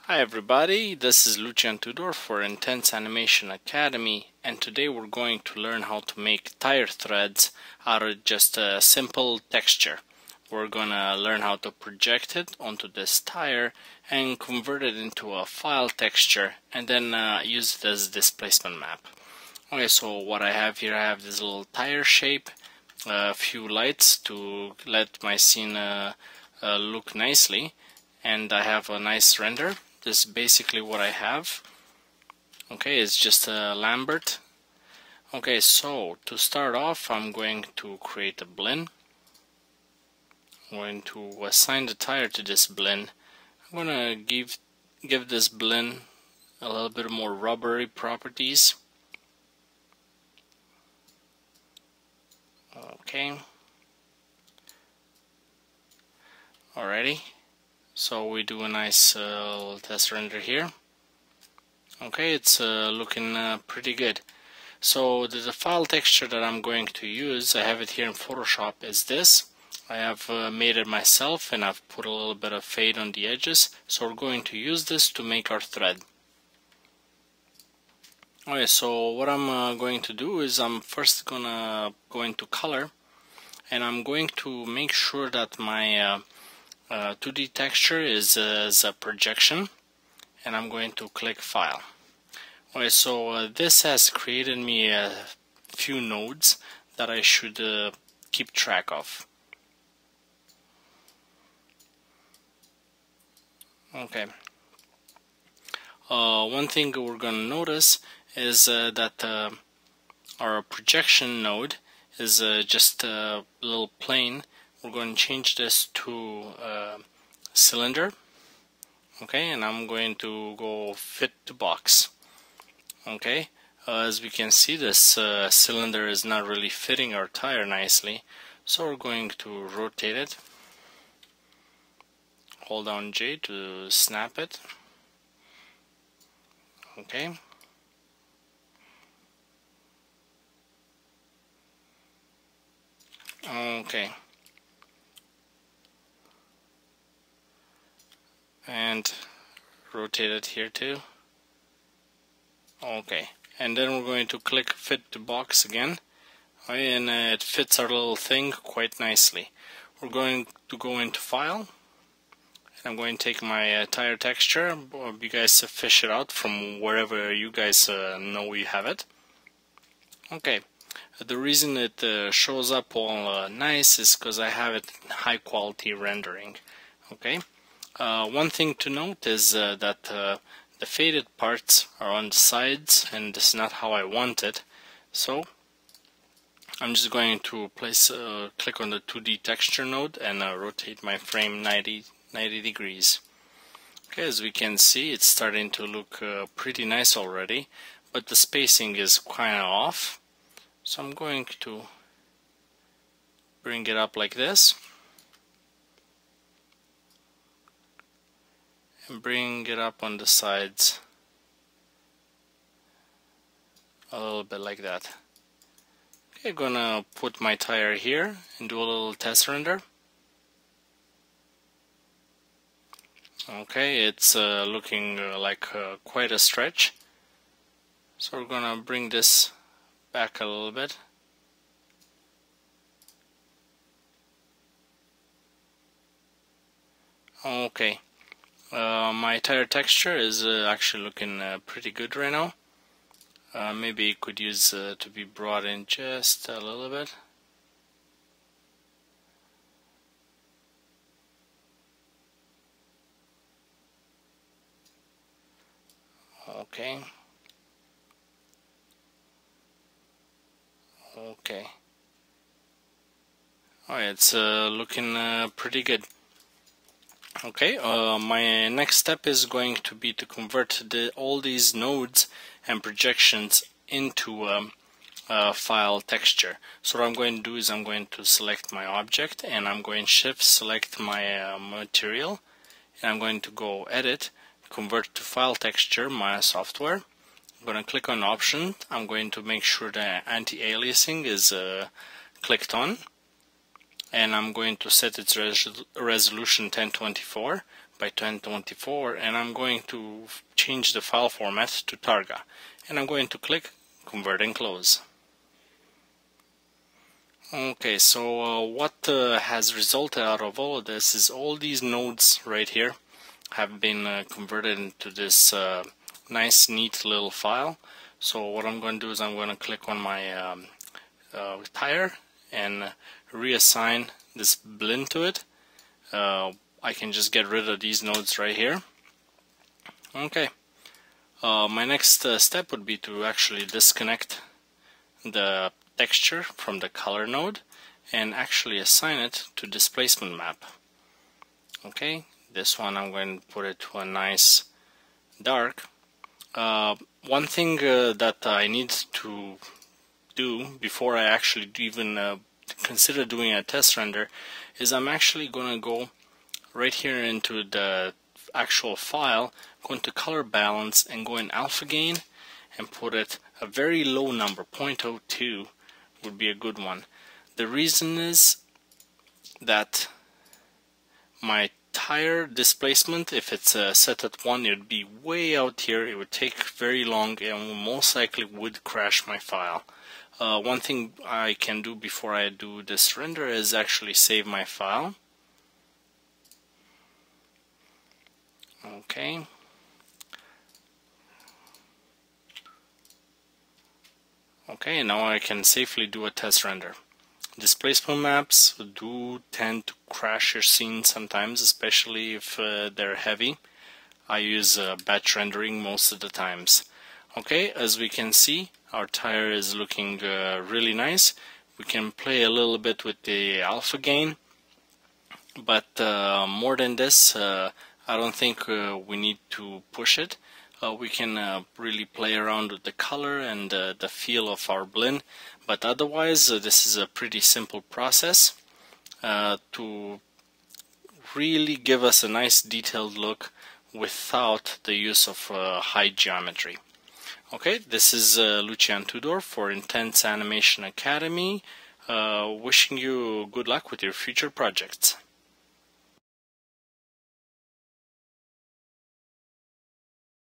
Hi everybody, this is Lucian Tudor for Intense Animation Academy, and today we're going to learn how to make tire threads out of just a simple texture. We're gonna learn how to project it onto this tire and convert it into a file texture and then use it as a displacement map. Okay, so what I have here, I have this little tire shape, a few lights to let my scene look nicely, and I have a nice render. This is basically what I have. Okay, it's just a Lambert. Okay, so to start off, I'm going to create a blend. I'm going to assign the tire to this blend. I'm going to give this blend a little bit more rubbery properties. Okay. Alrighty. So we do a nice little test render here. Okay, it's looking pretty good. So the file texture that I'm going to use, I have it here in Photoshop, is this. I have made it myself and I've put a little bit of fade on the edges. So we're going to use this to make our thread. Okay, so what I'm going to do is I'm first gonna go into color, and I'm going to make sure that my 2D texture is as a projection, and I'm going to click File. Okay, so this has created me a few nodes that I should keep track of. Okay. One thing we're going to notice is that our projection node is just a little plane. We're going to change this to cylinder. Okay, and I'm going to go fit to box. Okay, as we can see, this cylinder is not really fitting our tire nicely, so we're going to rotate it. Hold down J to snap it. Okay. Okay. And rotate it here too. Okay, and then we're going to click fit to box again, and it fits our little thing quite nicely. We're going to go into file, and I'm going to take my tire texture. You guys fish it out from wherever you guys know you have it. Okay, the reason it shows up all nice is because I have it in high quality rendering. Okay. One thing to note is that the faded parts are on the sides, and this is not how I want it. So I'm just going to place click on the 2D texture node and rotate my frame 90 degrees. Okay, as we can see, it's starting to look pretty nice already, but the spacing is kind of off. So I'm going to bring it up like this. And bring it up on the sides a little bit like that. Okay, I'm gonna put my tire here and do a little test render. Okay, it's looking like quite a stretch. So we're gonna bring this back a little bit. Okay. My tire texture is actually looking pretty good right now. Maybe it could use to be brought in just a little bit. Okay. Okay. Alright, it's looking pretty good. Okay, my next step is going to be to convert all these nodes and projections into a file texture. So what I'm going to do is I'm going to select my object, and I'm going to shift select my material, and I'm going to go edit, convert to file texture, my software. I'm going to click on option. I'm going to make sure that anti-aliasing is clicked on, and I'm going to set its resolution 1024. by 1024, and I'm going to change the file format to Targa, and I'm going to click Convert and Close. Okay, so what has resulted out of all of this is all these nodes right here have been converted into this nice neat little file. So what I'm going to do is I'm going to click on my tire and reassign this blend to it. I can just get rid of these nodes right here. Okay, my next step would be to actually disconnect the texture from the color node and actually assign it to displacement map. Okay, this one I'm going to put it to a nice dark. One thing that I need to do before I actually even consider doing a test render is I'm actually going to go right here into the actual file, go into color balance and go in alpha gain and put it a very low number, 0.02 would be a good one. The reason is that my tire displacement, if it's set at 1, it would be way out here, it would take very long and most likely would crash my file. One thing I can do before I do this render is actually save my file. Okay. Okay, now I can safely do a test render. Displacement maps do tend to crash your scene sometimes, especially if they're heavy. I use batch rendering most of the times. Okay, as we can see, our tire is looking really nice. We can play a little bit with the alpha gain, but more than this, I don't think we need to push it. We can really play around with the color and the feel of our blend, but otherwise this is a pretty simple process to really give us a nice detailed look without the use of high geometry. Okay, this is Lucian Tudor for Intense Animation Academy, wishing you good luck with your future projects.